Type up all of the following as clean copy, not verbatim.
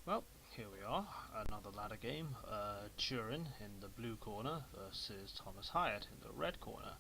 Well, here we are, another ladder game. Turin in the blue corner versus Thomas Hiatt in the red corner.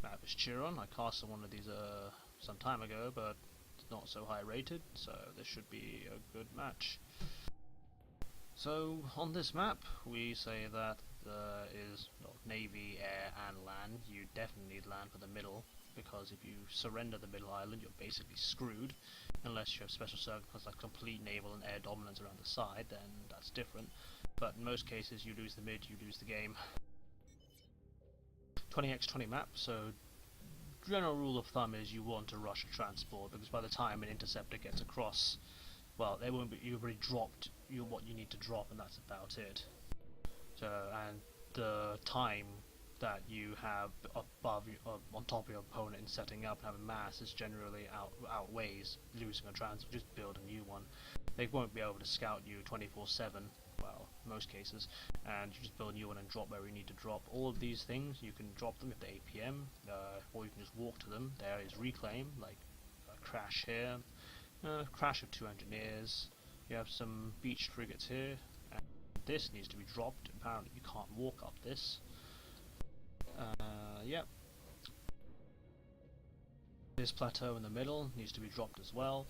Map is Turin. I casted one of these some time ago, but it's not so high rated, so this should be a good match. So on this map, we say that there is navy, air, and land. You definitely need land for the middle, because if you surrender the middle island, you're basically screwed. Unless you have special circumstances like complete naval and air dominance around the side, then that's different. But in most cases, you lose the mid, you lose the game. 20x20 map, so general rule of thumb is you want to rush a transport, because by the time an interceptor gets across, well, they won't be, you've already dropped what you need to drop, and that's about it. So, and the time that you have above on top of your opponent in setting up and having mass is generally outweighs losing a transport. Just build a new one. They won't be able to scout you 24/7. Well, in most cases, and you just build a new one and drop where you need to drop. All of these things you can drop them at the APM, or you can just walk to them. There is reclaim, like a crash here, crash of 2 engineers. You have some beach frigates here. And this needs to be dropped. Apparently, you can't walk up this. Yep. This plateau in the middle needs to be dropped as well.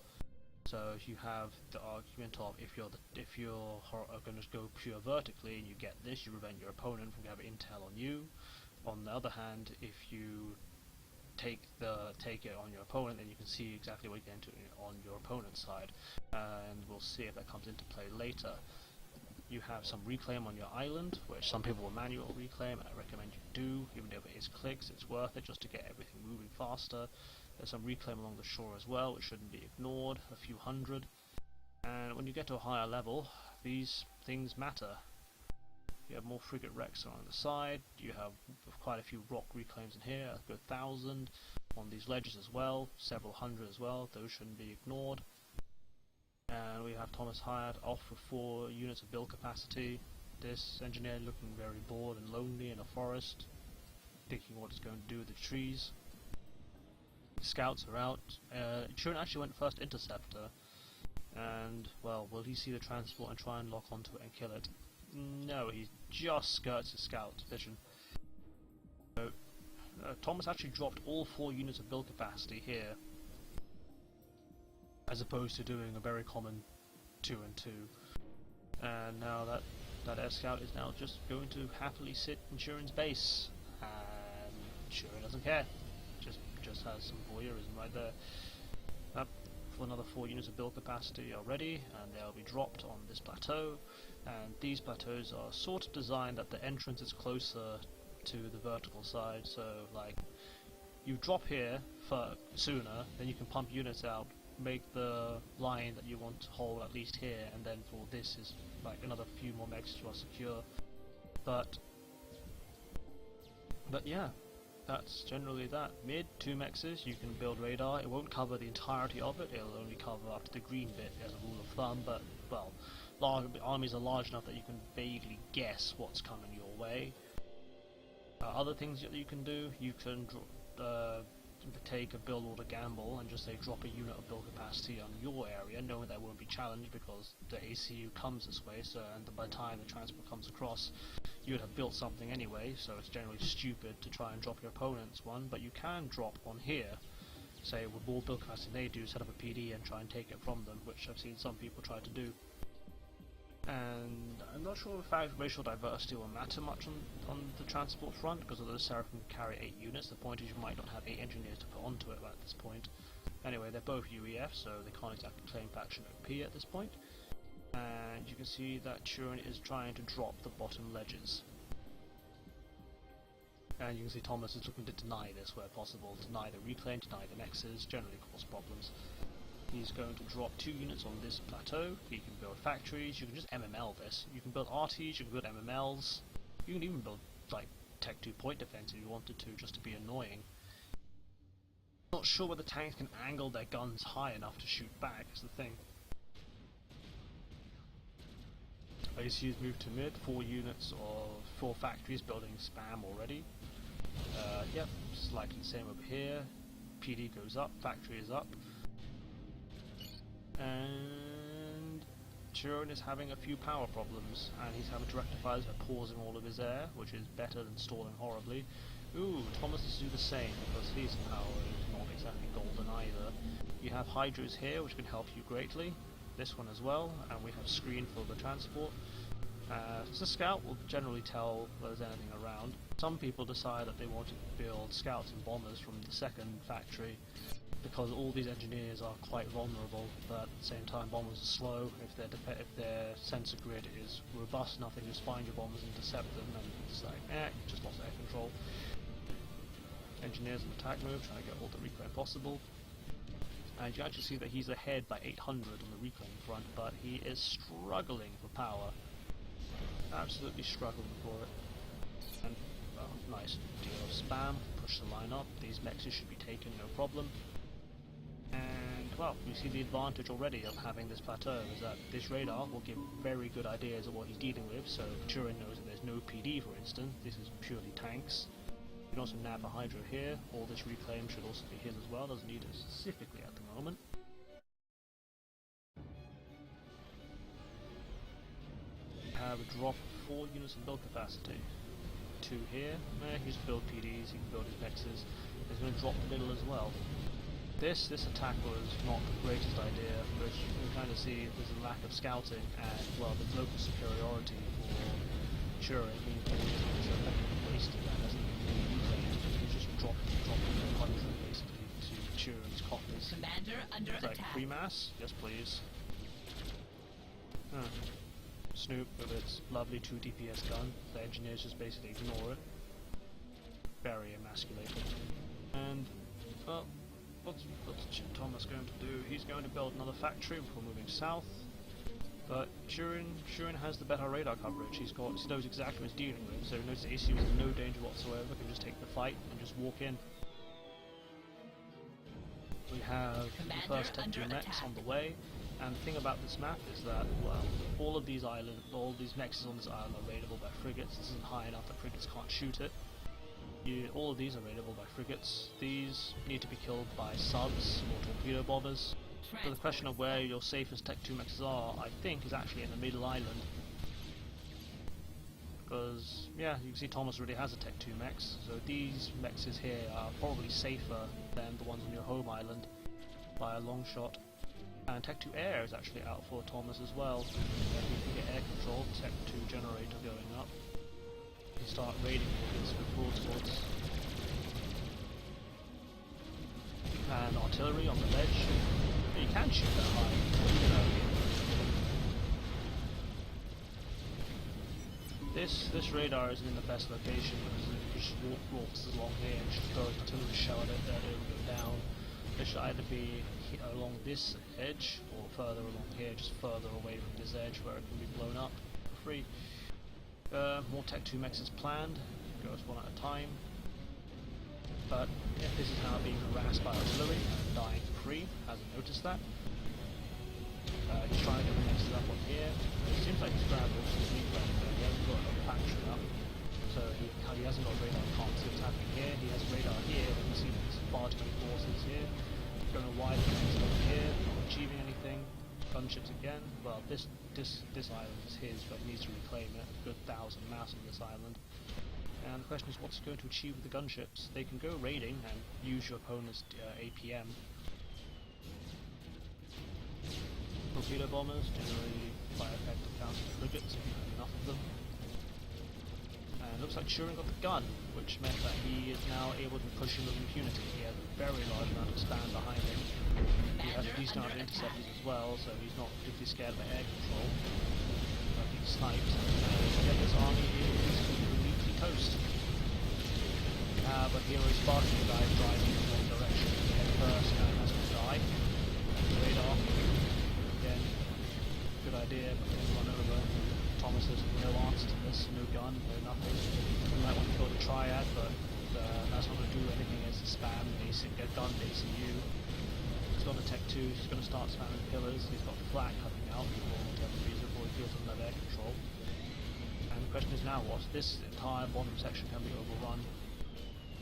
So if you have the argument of if you're going to go pure vertically and you get this, you prevent your opponent from having intel on you. On the other hand, if you take it on your opponent, then you can see exactly what you're getting on your opponent's side, and we'll see if that comes into play later. You have some reclaim on your island, which some people will manual reclaim, and I recommend you do. Even if it is clicks, it's worth it just to get everything moving faster. There's some reclaim along the shore as well, which shouldn't be ignored, a few hundred. And when you get to a higher level, these things matter. You have more frigate wrecks along the side, you have quite a few rock reclaims in here, a good 1,000 on these ledges as well, several hundred as well, those shouldn't be ignored. And we have Thomas Hiatt off with 4 units of build capacity. This engineer looking very bored and lonely in a forest, thinking what he's going to do with the trees. Scouts are out. Turin actually went first interceptor, and well, will he see the transport and try and lock onto it and kill it? No, he just skirts his scout vision. So Thomas actually dropped all 4 units of build capacity here, as opposed to doing a very common 2 and 2. And now that air scout is now just going to happily sit in Turin's base, and Turin doesn't care. Just has some voyeurism right there. For another 4 units of build capacity are ready, and they'll be dropped on this plateau. And these plateaus are sort of designed that the entrance is closer to the vertical side, so like you drop here for sooner, then you can pump units out, make the line that you want to hold at least here, and then for this is like another few more mechs you are secure. But yeah, that's generally that. Mid, 2 mexes, you can build radar. It won't cover the entirety of it, it'll only cover up to the green bit as a rule of thumb, but well, armies are large enough that you can vaguely guess what's coming your way. Other things that you can do, you can take a build order gamble and just say drop a unit of build capacity on your area, knowing that won't be challenged because the ACU comes this way, so and by the time the transport comes across you would have built something anyway, so it's generally stupid to try and drop your opponent's one, but you can drop on here, say with more build capacity than they do, set up a PD and try and take it from them, which I've seen some people try to do. And I'm not sure if racial diversity will matter much on the transport front, because although Seraphim can carry 8 units, the point is you might not have 8 engineers to put onto it at this point. Anyway, they're both UEF, so they can't exactly claim faction OP at this point. And you can see that Turin is trying to drop the bottom ledges. And you can see Thomas is looking to deny this where possible, deny the reclaim, deny the nexus, generally cause problems. He's going to drop 2 units on this plateau. He can build factories, you can just MML this. You can build RTs, you can build MMLs, you can even build like Tech 2 point defense if you wanted to, just to be annoying. Not sure whether tanks can angle their guns high enough to shoot back, is the thing. ACU's moved to mid, 4 units of 4 factories building spam already. Yep, slightly the same over here. PD goes up, factory is up. And Turin is having a few power problems, and he's having to rectify this by pausing all of his air, which is better than stalling horribly. Ooh, Thomas is to do the same, because his power is not exactly golden either. You have Hydras here, which can help you greatly. This one as well, and we have screen for the transport. So Scout will generally tell whether there's anything around. Some people decide that they want to build scouts and bombers from the second factory, because all these engineers are quite vulnerable, but at the same time bombers are slow. If their sensor grid is robust enough, they can just find your bombers and intercept them, and it's like, you just lost air control. Engineers on attack move, trying to get all the reclaim possible. And you actually see that he's ahead by 800 on the reclaim front, but he is struggling for power. Absolutely struggling for it. And, well, nice deal of spam, push the line up, these mexes should be taken, no problem. And, well, you see the advantage already of having this plateau, is that this radar will give very good ideas of what he's dealing with, so Turin knows that there's no PD, for instance, this is purely tanks. You can also nab a Hydra here, all this reclaim should also be his as well, doesn't need it specifically at the moment. Have a drop of 4 units of build capacity. 2 here, he's build PDs, he can build his mexes, he's going to drop the middle as well. This attack was not the greatest idea, which you can kind of see there's a lack of scouting and, well, the local superiority for Turin being wasted and hasn't been really reclaimed. He's just dropping the country basically to Turin's coffers. Commander under it's like, attack. free mass? Yes please. Snoop with its lovely 2 DPS gun, the engineers just basically ignore it. Very emasculated. And, well, what's Thomas going to do? He's going to build another factory before moving south. But Turin has the better radar coverage. He knows exactly what he's dealing with, so he knows the issue is no danger whatsoever, can just take the fight and just walk in. We have the first Tech 2 mechs on the way, and the thing about this map is that, well, all these mechs on this island are raidable by frigates. This isn't high enough that frigates can't shoot it. All of these are raidable by frigates. These need to be killed by subs or torpedo bombers. So the question of where your safest Tech 2 mechs are, I think, is actually in the middle island. Because, yeah, you can see Thomas already has a Tech 2 mechs, so these mechs here are probably safer than the ones on your home island by a long shot. And Tech 2 Air is actually out for Thomas as well. You can get air control, Tech 2 generator going up. You start raiding all these broadswords. And artillery on the ledge. You can shoot that high. This radar isn't in the best location because it just walks along here and just throws an artillery shell at it, then it will go down. It should either be along this edge or further along here, just further away from this edge where it can be blown up for free. More Tech 2 mechs is planned, goes one at a time. But yeah, this is now being harassed by artillery and dying for free, hasn't noticed that. He's trying to get the mexes up on here. It seems like he's grabbed most of his reclaim, but he hasn't got a factory up. So he hasn't got radar, can't see what's happening here. He has radar here, but you can see that there's far too many forces here. Don't know why the mexes over here, not achieving anything. Gunships again. Well, this island is his, but he needs to reclaim it. A good 1,000 mass on this island. And the question is, what's he going to achieve with the gunships? They can go raiding and use your opponent's APM. Torpedo bombers generally fire effective counter frigates if you have enough of them. And it looks like Turin got the gun, which meant that he is now able to push him with impunity. He has a very large amount of span behind him. He has a decent amount of interceptors as well, so he's not particularly scared of air control. But he's sniped, and yet this army is completely toast. But here is Sparky, the guy driving in the wrong direction. Head first, and has to die. The radar. Again, good idea, but then run over. Thomas has no answer to this, no gun, no nothing. We might want to kill the Triad, but that's not going to do anything against the spam basic gun ACU. He's got a Tech 2, he's going to start spamming pillars, he's got flak coming out for whatever reason, before he feels doesn't have air control. And the question is now what? This entire bottom section can be overrun.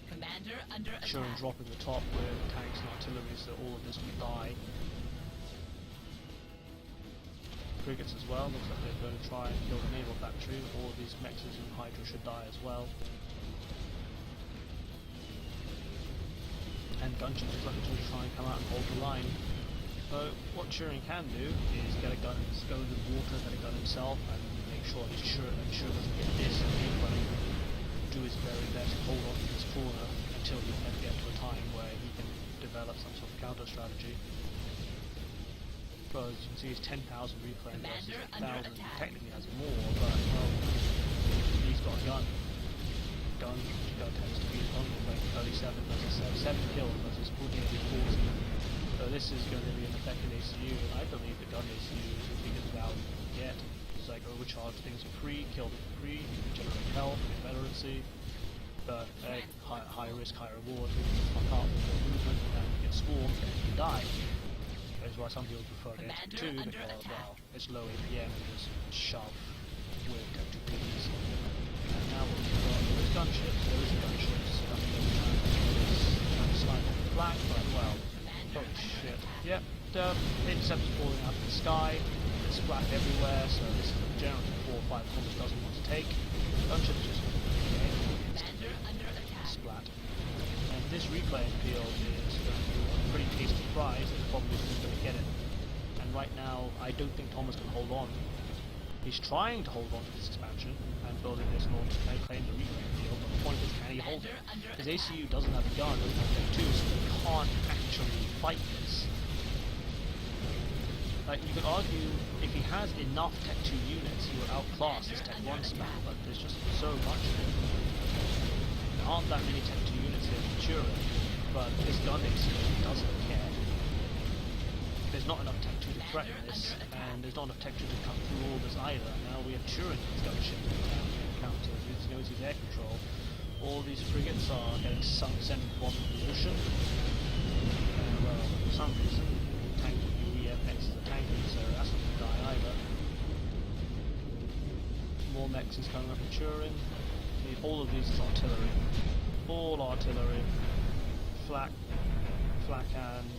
Commander under Turin attack. dropping the top with tanks and artillery, so all of this will die. frigates as well. Looks like they're going to try and build a naval factory. All of these mexes and Hydra should die as well. And gunships looks like they're going to try and come out and hold the line. So what Turin can do is get a gun, go into the water, get a gun himself, and make sure he's doesn't get this, and he's going to do his very best to hold on to this corner until he can get to a time where he can develop some sort of counter strategy. Because you can see he's 10,000 reclaim versus 1,000. Technically has more, but well, he's got a gun. Gun tends to be his vulnerable, like 37 versus 7 kills versus 40. So this is going to be an effective ACU, and I believe the gun ACU is the biggest value you can get. It's like overcharge things free, kill them free, generate health, veterancy, but high risk, high reward. Fuck up with your movement and you get swarmed and you die. That's why some people prefer Tech 2 because, well, it's low APM and just shove with Tech 2 pieces. And now what we've got is gunships. There is gunships coming in trying to slide off the flag, but well, holy shit. Yep, the interceptors falling out of the sky, there's splat everywhere, so this is generally 4 or 5 Thomas doesn't want to take. Gunships just splat. And this reclaim field is going to be a pretty tasty prize, and the problem is who's going to get it. And right now, I don't think Thomas can hold on. He's trying to hold on to this expansion and building this in order to claim the reclaim field, but the point is, can he hold it? His ACU doesn't have a gun, doesn't have Tech 2, so he can't actually fight this. Like, you could argue, if he has enough Tech 2 units, he would outclass his Tech 1 spam, but there's just so much of it. There aren't that many Tech 2 units here for Turin, but this gun ACU doesn't care. There's not enough Tech 2 to threaten this, and there's not enough Tech 2 to cut through all this either. Now we have Turin with his gunship counter, with his air control. All these frigates are getting sent from the ocean. And well, for some reason, tank UEF is a tanking, so that's not going to die either. More mechs is coming up in Turin. All of these is artillery. All artillery. Flak and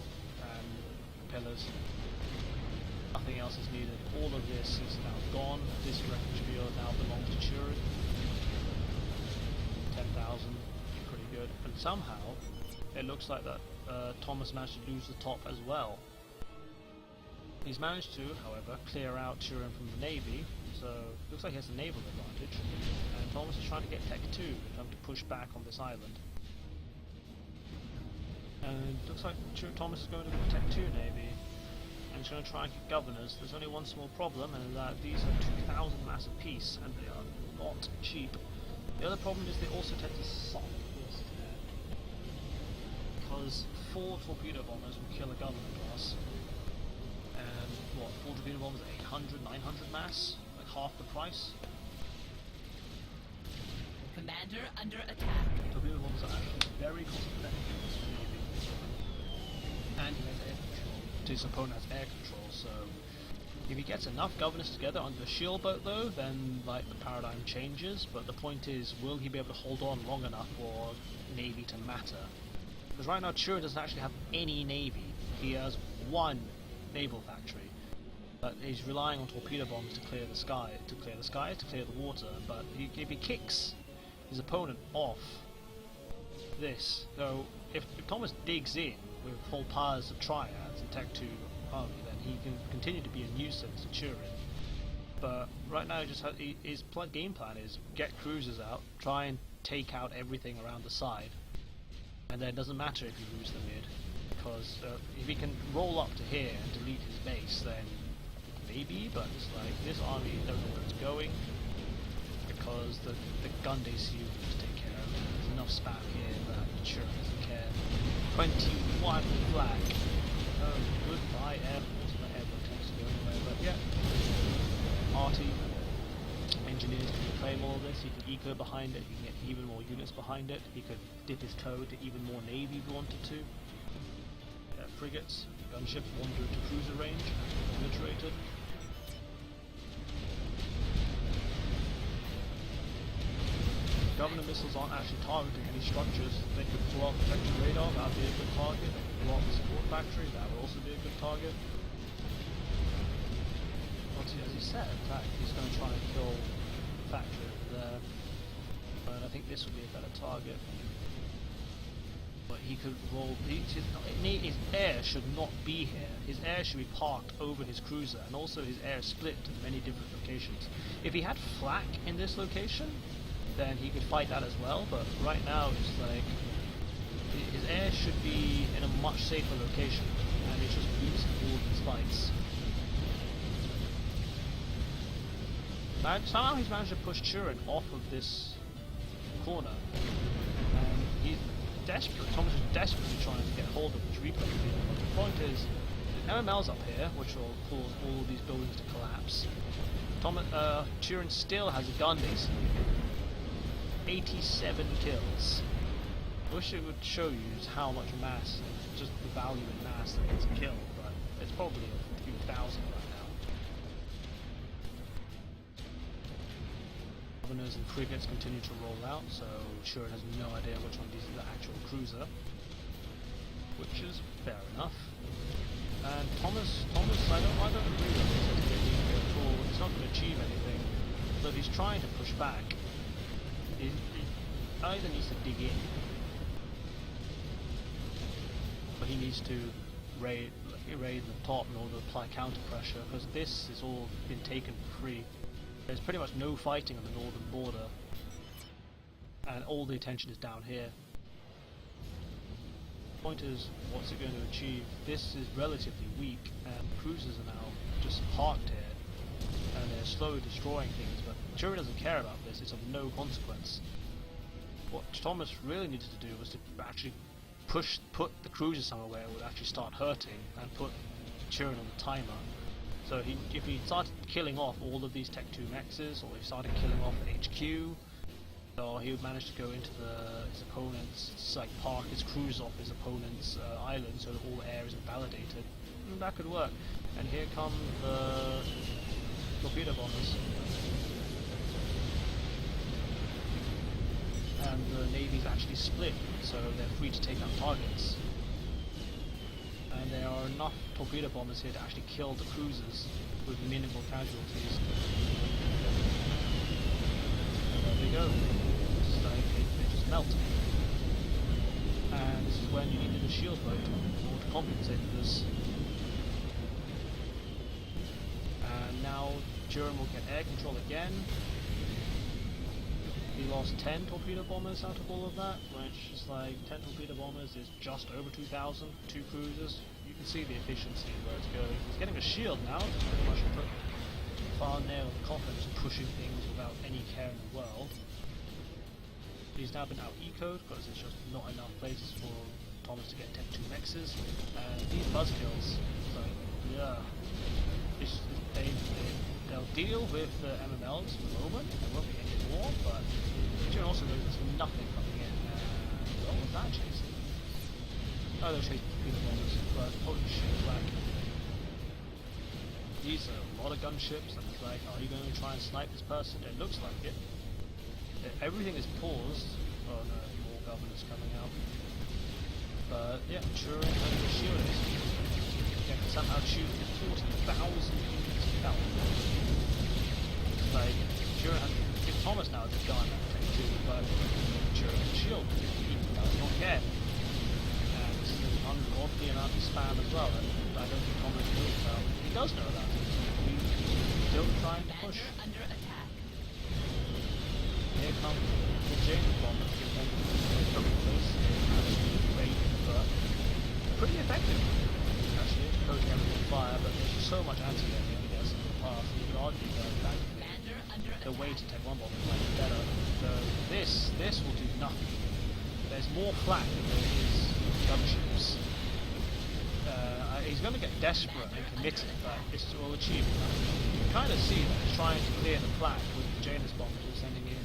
pillars. Nothing else is needed. All of this is now gone. This wreckage field now belongs to Turin. 10,000, pretty good. And somehow, it looks like that Thomas managed to lose the top as well. He's managed to, however, clear out Turin from the navy, so looks like he has a naval advantage. And Thomas is trying to get Tech 2 and trying to push back on this island. And it looks like Thomas is going to the Tech 2 navy, and he's going to try and get governors. There's only one small problem, and that these are 2,000 mass apiece, and they are not cheap. The other problem is they also tend to suck this because 4 torpedo bombers will kill a governor class, and what, 4 torpedo bombers are 800, 900 mass, like half the price. Commander under attack. Torpedo bombers are actually very cost effective in this navy. And he has air control. His opponent has air control, so if he gets enough governors together under the shield boat though, then like the paradigm changes, but the point is, will he be able to hold on long enough for navy to matter? Because right now Turin doesn't actually have any navy. He has one naval factory, but he's relying on torpedo bombs to clear the sky, to clear the water, but if he kicks his opponent off this, so if Thomas digs in with full powers of triads and Tech 2 army, then he can continue to be a nuisance to Turin. But right now, his game plan is get cruisers out, try and take out everything around the side, and then it doesn't matter if you lose the mid, because if he can roll up to here and delete his base, then maybe. But it's like this army don't know where it's going because the gun ACU needs to take care of it. There's enough spam here that Turin doesn't care. 21 flag. Oh, goodbye Air Force. My airport tends to go anywhere, but yeah. Arty engineers can reclaim all this. He can eco behind it. He can get even more units behind it. He could dip his toe to even more navy if he wanted to. Frigates, gunships wander into cruiser range, obliterated. Governor missiles aren't actually targeting any structures. They could blow up protection radar, that would be a good target. They could blow up the support factory, that would also be a good target. set attack. He's going to try and kill the factory over there. And I think this would be a better target. But he could roll. His air should not be here. His air should be parked over his cruiser, and also his air is split to many different locations. If he had flak in this location, then he could fight that as well. But right now, it's like his air should be in a much safer location, and it's just losing all these fights. Somehow he's managed to push Turin off of this corner, and he's desperate. Thomas is desperately trying to get hold of this replay field. But the point is, the MML's up here, which will cause all these buildings to collapse. Turin still has a gun basically. 87 kills. I wish it would show you just how much mass, just the value in mass that gets killed, but it's probably a few thousand right now. Governors and frigates continue to roll out, so Turin has no idea which one of these is the actual cruiser, which is fair enough. And Thomas, I don't agree with this at all. He's not going to achieve anything, but he's trying to push back. He either needs to dig in, but he needs to raid the top in order to apply counter pressure, because this has all been taken for free. There's pretty much no fighting on the northern border, and all the attention is down here. The point is, what's it going to achieve? This is relatively weak, and cruisers are now just parked here, and they're slowly destroying things, but Turin doesn't care about this. It's of no consequence. What Thomas really needed to do was to actually put the cruiser somewhere where it would actually start hurting, and put Turin on the timer. So if he started killing off all of these Tech 2 mexes, or he started killing off the HQ, or he would manage to go into his opponent's, like park his cruise off his opponent's island so that all air is invalidated, that could work. And here come the torpedo bombers. And the Navy's actually split, so they're free to take out targets. And there are enough torpedo bombers here to actually kill the cruisers with minimal casualties. And there they go. It's like they just melt. And this is when you needed a shield boat in order to compensate for this. And now Turin will get air control again. He lost 10 torpedo bombers out of all of that, which is like 10 torpedo bombers is just over 2,000, 2 cruisers. You can see the efficiency where it's going. He's getting a shield now, to pretty much put far nail in the coffin, just pushing things without any care in the world. He's now been out ecoed because there's just not enough places for Thomas to get Tech 2 mexes, and these buzzkills, like, yeah, they'll deal with the MMLs for the moment. There won't be any more, but Turin also knows there's nothing coming in. What was that chasing? Oh, they're chasing torpedo bombers, but holy shit, like, these are a lot of gunships, and it's like, are you going to try and snipe this person? It looks like it. Everything is paused. Oh no, more governors coming out. But yeah, Turin has a shield. Can somehow shoot 40,000 units of power. Like, Turin has, if Thomas now has a gun, Tech 2, but Turin has a shield. He does not care. And this is an ungodly amount of spam as well that I don't think Thomas knows about. He does know about it. He's still trying to push. Under attack. Here comes the James bomb to give them a total place. Great, but pretty effective. Actually, it's coating everything with fire, but there's just so much anti-air in the past, and you could argue that the way to take one bomb is much better. So this will do nothing. There's more flak than there is gunships. He's going to get desperate and committed, but this will achieve nothing. You can kind of see that he's trying to clear the flak with the Janus bombers all sending in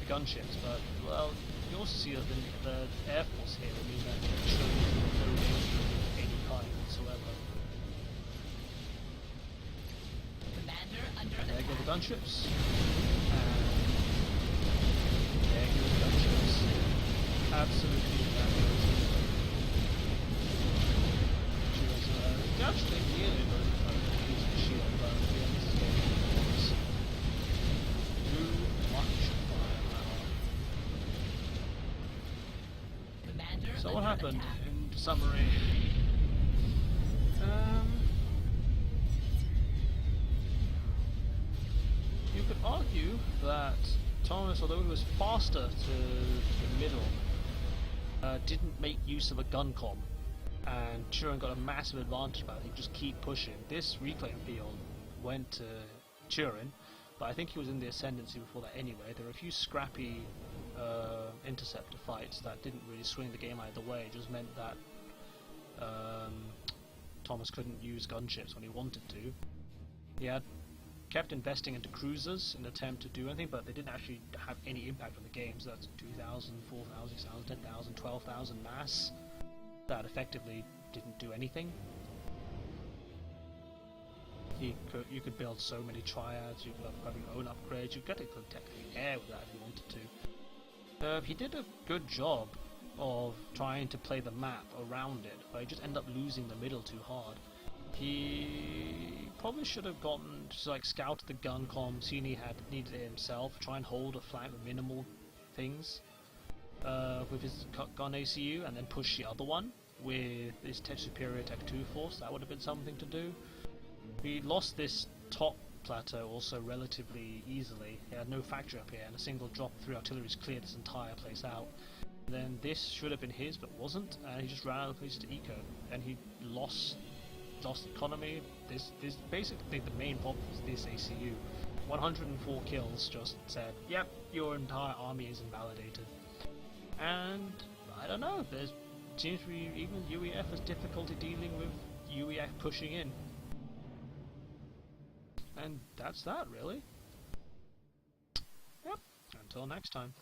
the gunships, but, well, you also see that the Air Force here will mean that it shows no danger of any kind whatsoever. Commander under There attack. go the gunships. And there go the gunships. Absolutely evacuated. She was actually nearly going to use the shield, but at the end of the game, happened attack. in summary. You could argue that Thomas, although he was faster to the middle, didn't make use of a gun comm, and Turin got a massive advantage by it. He could just keep pushing. This reclaim field went to Turin, but I think he was in the ascendancy before that anyway. There were a few scrappy interceptor fights that didn't really swing the game either way. It just meant that Thomas couldn't use gunships when he wanted to. He had kept investing into cruisers in an attempt to do anything, but they didn't actually have any impact on the game. So that's 2,000, 4,000, 6,000, 10,000, 12,000 mass that effectively didn't do anything. You could build so many triads, you could have your own upgrades, you could technically air with that if you wanted to. He did a good job of trying to play the map around it, but he just ended up losing the middle too hard. He probably should have gotten to like scout the gun comm, seen he had needed it himself, try and hold a flank with minimal things with his gun ACU, and then push the other one with his Tech Superior Tech 2 force. That would have been something to do. We lost this top plateau also relatively easily. He had no factory up here, and a single drop through artillery's cleared this entire place out. And then this should have been his, but wasn't, and he just ran out of places to eco, and he lost economy. This basically the main problem is this ACU. 104 kills just said, yep, your entire army is invalidated. And I don't know, there seems to be even UEF has difficulty dealing with UEF pushing in. And that's that really. Yep, until next time.